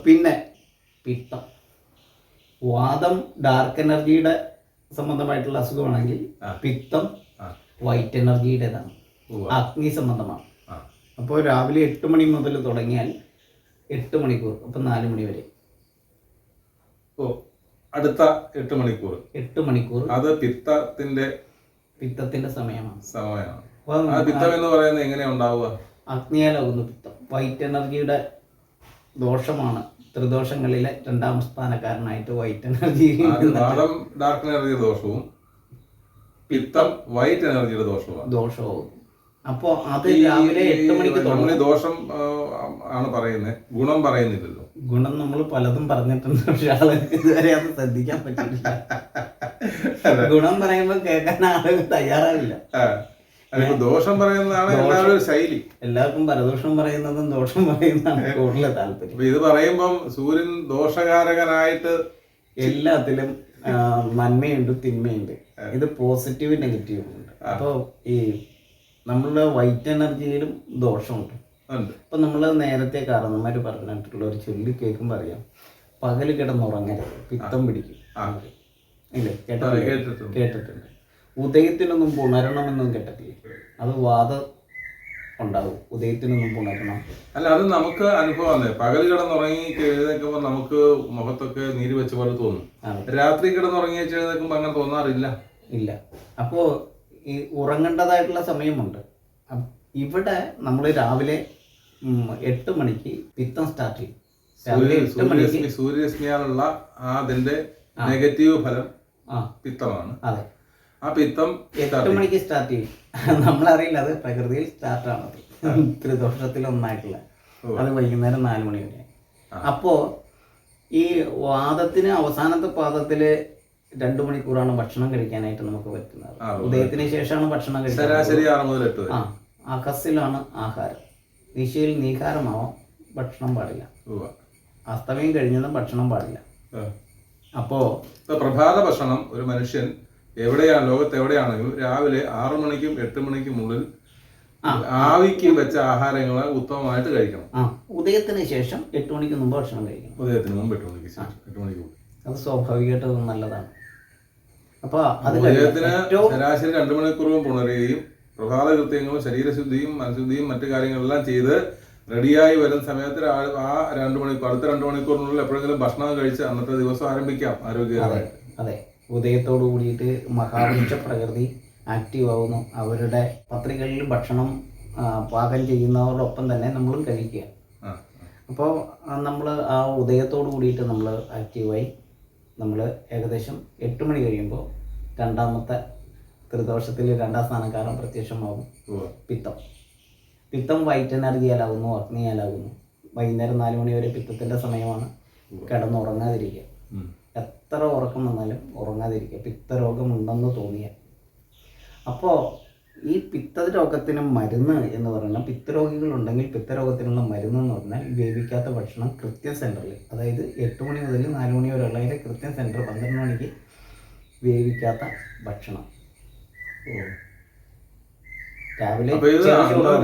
പിന്നെ പിത്തം, വാദം ഡാർക്ക് എനർജിയുടെ സംബന്ധമായിട്ടുള്ള അസുഖമാണെങ്കിൽ പിത്തം വൈറ്റ് എനർജിയുടേതാണ്, അഗ്നി സംബന്ധമാണ്. അപ്പോൾ രാവിലെ 8 മണി മുതൽ തുടങ്ങിയാൽ 8 മണിക്കൂർ, അപ്പം 4 മണി വരെ. അടുത്ത 8 മണിക്കൂർ 8 മണിക്കൂർ അത് പിത്തത്തിന്റെ സമയമാണ്. പിത്തം എന്ന് പറയുന്നത് എങ്ങനെയാ ഉണ്ടാവുക? അഗ്നിയാലാകുന്നു പിത്തം. വൈറ്റ് എനർജിയുടെ ദോഷമാണ്. ത്രിദോഷങ്ങളിലെ 2ാം സ്ഥാനക്കാരനായിട്ട് വൈറ്റ് എനർജി. വാദം ഡാർക്ക് എനർജി ദോഷവും പിത്തം വൈറ്റ് എനർജിയുടെ ദോഷവും. അപ്പോ അത് രാവിലെ 8 മണിക്ക് നമ്മൾ ദോഷം ആണ് പറയുന്നത്, ഗുണം പറയുന്നില്ലല്ലോ. ഗുണം നമ്മൾ പലതും പറഞ്ഞിട്ടുണ്ട്, പക്ഷെ ആളുകൾക്ക് ഇതുവരെ അത് ശ്രദ്ധിക്കാൻ പറ്റില്ല. ഗുണം പറയുമ്പോൾ കേൾക്കാൻ ആളുകൾ തയ്യാറാവില്ല. ദോഷം പറയുന്നതാണ് എല്ലാവരും ശൈലി. എല്ലാവർക്കും പരദോഷം പറയുന്നതും ദോഷം പറയുന്നതാണ് കൂടുതൽ താല്പര്യം. ഇത് പറയുമ്പം സൂര്യൻ ദോഷകാരകനായിട്ട് എല്ലാത്തിലും നന്മയുണ്ട് തിന്മയുണ്ട്. ഇത് പോസിറ്റീവ് നെഗറ്റീവും ഉണ്ട്. അപ്പോൾ ഈ നമ്മളുടെ വൈറ്റ് എനർജിയിലും ദോഷമുണ്ട്. അപ്പൊ നമ്മൾ നേരത്തെ കാരണന്മാര് പറഞ്ഞിട്ടുള്ള ഒരു ചൊല്ലി കേൾക്കുമ്പോൾ അറിയാം, പകല് കിടന്നുറങ്ങരുത്, പിത്തം പിടിക്കും. ഇല്ലേ? കേട്ടിട്ടുണ്ട്. ഉദയത്തിനു മുമ്പ് ഉണരണമെന്നും കേട്ടിട്ടില്ലേ? അത് വാദം ഉണ്ടാവും. ഉദയത്തിനു മുമ്പ് ഉണരണം. അല്ല, അത് നമുക്ക് അനുഭവമാണ്. പകൽ കിടന്നുറങ്ങി എഴുന്നേൽക്കുമ്പോൾ നമുക്ക് മുഖത്തൊക്കെ നീര് വെച്ച പോലെ തോന്നും. രാത്രി കിടന്നുറങ്ങി എഴുന്നേൽക്കുമ്പോൾ അങ്ങനെ തോന്നാറില്ല. ഇല്ല. അപ്പോൾ ഈ ഉറങ്ങേണ്ടതായിട്ടുള്ള സമയമുണ്ട്. ഇവിടെ നമ്മൾ രാവിലെ 8 മണിക്ക് പിത്തം സ്റ്റാർട്ട് ചെയ്യും. സൂര്യരശ്മിയാലുള്ള അതിന്റെ നെഗറ്റീവ് ഫലം പിത്തമാണ്. അതെ, ആ പിത്തം 8 മണിക്ക് സ്റ്റാർട്ട് ചെയ്യും. നമ്മളറിയില്ല, അത് പ്രകൃതിയിൽ സ്റ്റാർട്ടാണത്. ത്രിദോഷത്തിലൊന്നായിട്ടുള്ള അത് വൈകുന്നേരം 4 മണി വരെ. അപ്പോ ഈ വാദത്തിന് അവസാനത്തെ പാദത്തില് 2 മണിക്കൂറാണ് ഭക്ഷണം കഴിക്കാനായിട്ട് നമുക്ക് പറ്റുന്നത്. ഉദയത്തിന് ശേഷമാണ് ഭക്ഷണം കഴിക്കുന്നത്. അകസ്സിലാണ് ആഹാരം. ദിശയിൽ നീകാരമാവാം, ഭക്ഷണം പാടില്ല. അസ്തമയം കഴിഞ്ഞതും ഭക്ഷണം പാടില്ല. അപ്പോ പ്രഭാത ഭക്ഷണം ഒരു മനുഷ്യൻ ലോകത്ത് എവിടെയാണെങ്കിലും രാവിലെ 6 മണിക്കും 8 മണിക്കും ഉള്ളിൽ ആവിക്ക് വെച്ച ആഹാരങ്ങൾ ഉത്തമമായിട്ട് കഴിക്കണം. ഉദയത്തിന് ശേഷം 8 മണിക്ക് മുമ്പ് ഭക്ഷണം കഴിക്കണം. ഉദയത്തിന് മുമ്പ് 8 മണിക്ക് ശേഷം 8 മണിക്ക് മുമ്പ്. അത് സ്വാഭാവികമായിട്ട് നല്ലതാണ്. അപ്പൊ അത് ഉദയത്തിന് ശരാശരി 2 മണിക്കൂർ പുണരുകയും പ്രഭാത കൃത്യങ്ങളും ശരീരശുദ്ധിയും മനഃശുദ്ധിയും മറ്റു കാര്യങ്ങളെല്ലാം ചെയ്ത് റെഡിയായി വരുന്ന സമയത്ത് ആ 2 മണിക്കൂർ അടുത്ത 2 മണിക്കൂറിനുള്ളിൽ എപ്പോഴെങ്കിലും ഭക്ഷണം കഴിച്ച് അന്നത്തെ ദിവസം ആരംഭിക്കാം ആരോഗ്യകരമായിട്ട്. അതെ, ഉദയത്തോടു കൂടിയിട്ട് മഹാവൃക്ഷ പ്രകൃതി ആക്റ്റീവ് ആവുന്നു. അവരുടെ പത്രികളിൽ ഭക്ഷണം പാകം ചെയ്യുന്നവരോടൊപ്പം തന്നെ നമ്മളും കഴിക്കുക. അപ്പോൾ നമ്മൾ ആ ഉദയത്തോടു കൂടിയിട്ട് നമ്മൾ ആക്റ്റീവായി നമ്മൾ ഏകദേശം 8 മണി കഴിയുമ്പോൾ 2ാമത്തെ ത്രിദോഷത്തിൽ 2ാം സ്ഥാനക്കാരൻ പ്രത്യക്ഷമാകും. പിത്തം വൈറ്റ് എനർജിയാലാകുന്നു, അഗ്നിയാലാകുന്നു. വൈകുന്നേരം 4 മണി വരെ പിത്തത്തിൻ്റെ സമയമാണ്. കിടന്നുറങ്ങാതിരിക്കുക. എത്ര ഉറക്കം വന്നാലും ഉറങ്ങാതിരിക്കുക, പിത്തരോഗമുണ്ടെന്ന് തോന്നിയാൽ. അപ്പോൾ ഈ പിത്തരോഗത്തിന് മരുന്ന് എന്ന് പറഞ്ഞാൽ, പിത്തരോഗികളുണ്ടെങ്കിൽ പിത്തരോഗത്തിനുള്ള മരുന്ന് എന്ന് പറഞ്ഞാൽ വേവിക്കാത്ത ഭക്ഷണം കൃത്യം സെൻറ്ററിൽ, അതായത് 8 മണി മുതൽ 4 മണി വരെ ഉള്ളതിൻ്റെ കൃത്യം സെൻറ്റർ 12 മണിക്ക് വേവിക്കാത്ത ഭക്ഷണം രാവിലെ.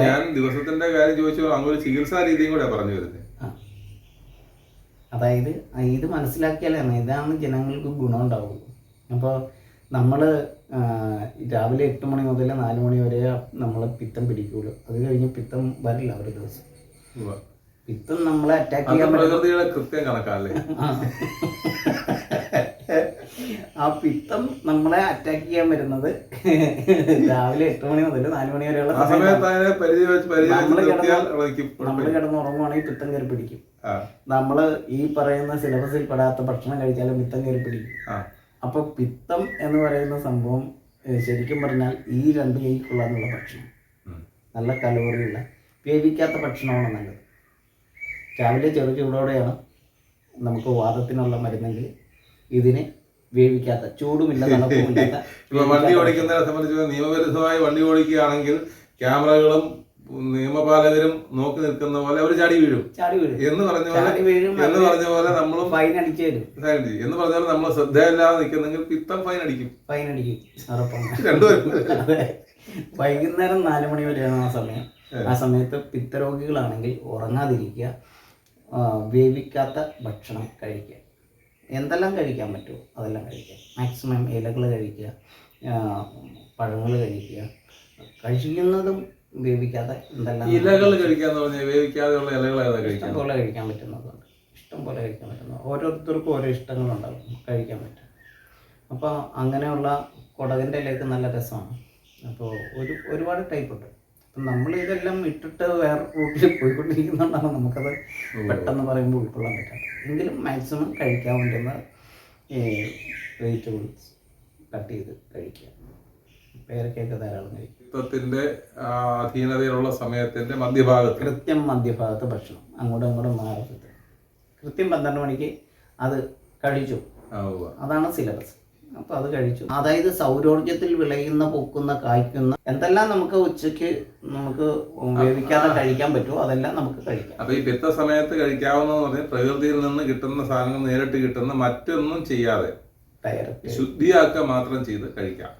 ഞാൻ ദിവസത്തിന്റെ കാര്യം ചോദിച്ചു, അങ്ങനെ ചികിത്സാ രീതിയും കൂടെ പറഞ്ഞു വരുന്നത്. അതായത് ഇത് മനസ്സിലാക്കിയാലാണ് ഇതാണ് ജനങ്ങൾക്ക് ഗുണം ഉണ്ടാവുള്ളൂ. അപ്പോൾ നമ്മൾ രാവിലെ 8 മണി മുതൽ 4 മണി വരെ നമ്മൾ പിത്തം പിടിക്കുള്ളൂ. അത് കഴിഞ്ഞ് പിത്തം വരില്ല ഒരു ദിവസം. പിത്തം നമ്മളെ അറ്റാക്ക് ചെയ്യാൻ പ്രകൃതിയുടെ കൃത്യം കണക്കാല്ലേ? ആ പിത്തം നമ്മളെ അറ്റാക്ക് ചെയ്യാൻ വരുന്നത് രാവിലെ 8 മണി മുതൽ 4 മണി വരെയുള്ള നമ്മൾ കിടന്നുറങ്ങുവാണെങ്കിൽ പിത്തം കയറി പിടിക്കും. നമ്മൾ ഈ പറയുന്ന സിലബസിൽ പെടാത്ത ഭക്ഷണം കഴിച്ചാലും പിത്തം കയറി പിടിക്കും. അപ്പൊ പിത്തം എന്ന് പറയുന്ന സംഭവം ശരിക്കും പറഞ്ഞാൽ ഈ 2 കൈക്കുള്ള ഭക്ഷണം, നല്ല കലോറിയുള്ള വേവിക്കാത്ത ഭക്ഷണമാണ് നല്ലത്. രാവിലെ ചൂടോടെയാണ് നമുക്ക് വാദത്തിനുള്ള മരുന്നെങ്കിൽ ഇതിന് വേവിക്കാത്ത, ചൂടുമില്ല തണുപ്പുമില്ലാത്ത. വണ്ടി ഓടിക്കുന്നതിനെ സംബന്ധിച്ച് നിയമവിരുദ്ധമായി വണ്ടി ഓടിക്കുകയാണെങ്കിൽ ക്യാമറകളും നിയമപാലകരും നോക്കി നിൽക്കുന്ന പോലെ അവർ ചാടി വീഴും എന്ന് പറഞ്ഞ പോലെ നമ്മളും ഫൈൻ അടിച്ചു തരും എന്ന് പറഞ്ഞ പോലെ നമ്മൾ ശ്രദ്ധയില്ലാതെ നിൽക്കുന്നെങ്കിൽ പിത്തം ഫൈൻ അടിക്കും. വൈകുന്നേരം 4 മണി വരെയാണ് ആ സമയം. ആ സമയത്ത് പിത്തരോഗികളാണെങ്കിൽ ഉറങ്ങാതിരിക്കുക. വേവിക്കാത്ത ഭക്ഷണം കഴിക്കുക. എന്തെല്ലാം കഴിക്കാൻ പറ്റുമോ അതെല്ലാം കഴിക്കുക. മാക്സിമം ഇലകൾ കഴിക്കുക, പഴങ്ങൾ കഴിക്കുക. കഴിക്കുന്നതും വേവിക്കാതെ എന്തെല്ലാം ഇലകൾ കഴിക്കാന്ന് പറഞ്ഞാൽ വേവിക്കാതെയുള്ള ഇലകൾ ഏതാ കഴിക്കാൻ? ഇഷ്ടം പോലെ കഴിക്കാൻ പറ്റുന്നതുണ്ട്. ഇഷ്ടം പോലെ കഴിക്കാൻ പറ്റുന്നത് ഓരോരുത്തർക്കും ഓരോ ഇഷ്ടങ്ങളുണ്ടാകും, കഴിക്കാൻ പറ്റും. അപ്പോൾ അങ്ങനെയുള്ള കുടകിൻ്റെ ഇലയൊക്കെ നല്ല രസമാണ്. അപ്പോൾ ഒരുപാട് ടൈപ്പ് ഉണ്ട്. അപ്പം നമ്മൾ ഇതെല്ലാം ഇട്ടിട്ട് വേറെ റൂട്ടിൽ പോയിക്കൊണ്ടിരിക്കുന്നതുകൊണ്ടാണ് നമുക്കത് പെട്ടെന്ന് പറയുമ്പോൾ ഉൾക്കൊള്ളാൻ പറ്റാത്തത്. എങ്കിലും മാക്സിമം കഴിക്കാൻ വേണ്ടുന്ന വെജിറ്റബിൾസ് കട്ട് ചെയ്ത് കഴിക്കുക. പേരക്കയൊക്കെ ധാരാളം കഴിക്കുക. ത്തിന്റെ അധീനതയിലുള്ള സമയത്തിന്റെ മധ്യഭാഗത്ത്, കൃത്യം മധ്യഭാഗത്ത് ഭക്ഷണം അങ്ങോട്ടും ഇങ്ങോട്ടും മാറരുത്. കൃത്യം 12 മണിക്ക് അത് കഴിച്ചു, അതാണ് സിലബസ്. അപ്പോൾ അത് കഴിച്ചു. അതായത് സൗരോർജ്ജത്തിൽ വിളയുന്ന, പൊക്കുന്ന, കായ്ക്കുന്ന എന്തെല്ലാം നമുക്ക് ഉച്ചയ്ക്ക് നമുക്ക് വേവിക്കാതെ കഴിക്കാൻ പറ്റുമോ അതെല്ലാം നമുക്ക് കഴിക്കാം. അപ്പൊ ഈ പിത്ത സമയത്ത് കഴിക്കാവുന്നതെന്ന് പറഞ്ഞാൽ പ്രകൃതിയിൽ നിന്ന് കിട്ടുന്ന സാധനങ്ങൾ നേരിട്ട് കിട്ടുന്ന, മറ്റൊന്നും ചെയ്യാതെ ശുദ്ധിയാക്കുക മാത്രം ചെയ്ത് കഴിക്കാം.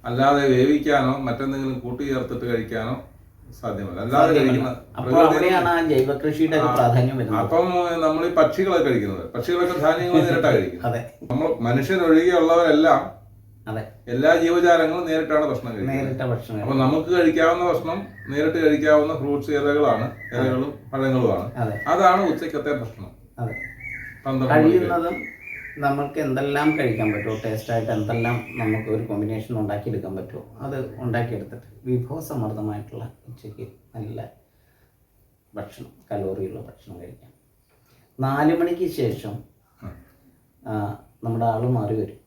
അല്ലാതെ വേവിക്കാനോ മറ്റെന്തെങ്കിലും കൂട്ടി ചേർത്തിട്ട് കഴിക്കാനോ സാധ്യമല്ല. അല്ലാതെ കഴിക്കുന്ന ജൈവ കൃഷിയുടെ പ്രാധാന്യം വരുന്നത്. അപ്പം നമ്മൾ ഈ പക്ഷികളൊക്കെ കഴിക്കുന്നത്, പക്ഷികളൊക്കെ ധാന്യങ്ങൾ നേരിട്ടാണ് കഴിക്കുന്നത്. നമ്മൾ മനുഷ്യരൊഴികെയുള്ളവരെല്ലാം എല്ലാ ജീവജാലങ്ങളും നേരിട്ടാണ് ഭക്ഷണം കഴിക്കുന്നത്. അപ്പൊ നമുക്ക് കഴിക്കാവുന്ന ഭക്ഷണം, നേരിട്ട് കഴിക്കാവുന്ന ഫ്രൂട്ട്സ് ഇലകളും പഴങ്ങളുമാണ്. അതാണ് ഉച്ചക്കത്തെ ഭക്ഷണം. കഴിയുന്നതും നമുക്ക് എന്തെല്ലാം കഴിക്കാൻ പറ്റുമോ, ടേസ്റ്റായിട്ട് എന്തെല്ലാം നമുക്ക് ഒരു കോമ്പിനേഷൻ ഉണ്ടാക്കിയെടുക്കാൻ പറ്റുമോ അത് ഉണ്ടാക്കിയെടുത്തിട്ട് വിഭവസമൃദ്ധമായിട്ടുള്ള ഉച്ചയ്ക്ക് നല്ല ഭക്ഷണം, കലോറിയുള്ള ഭക്ഷണം കഴിക്കാം. 4 മണിക്ക് ശേഷം നമ്മുടെ ആൾ മാറി വരും.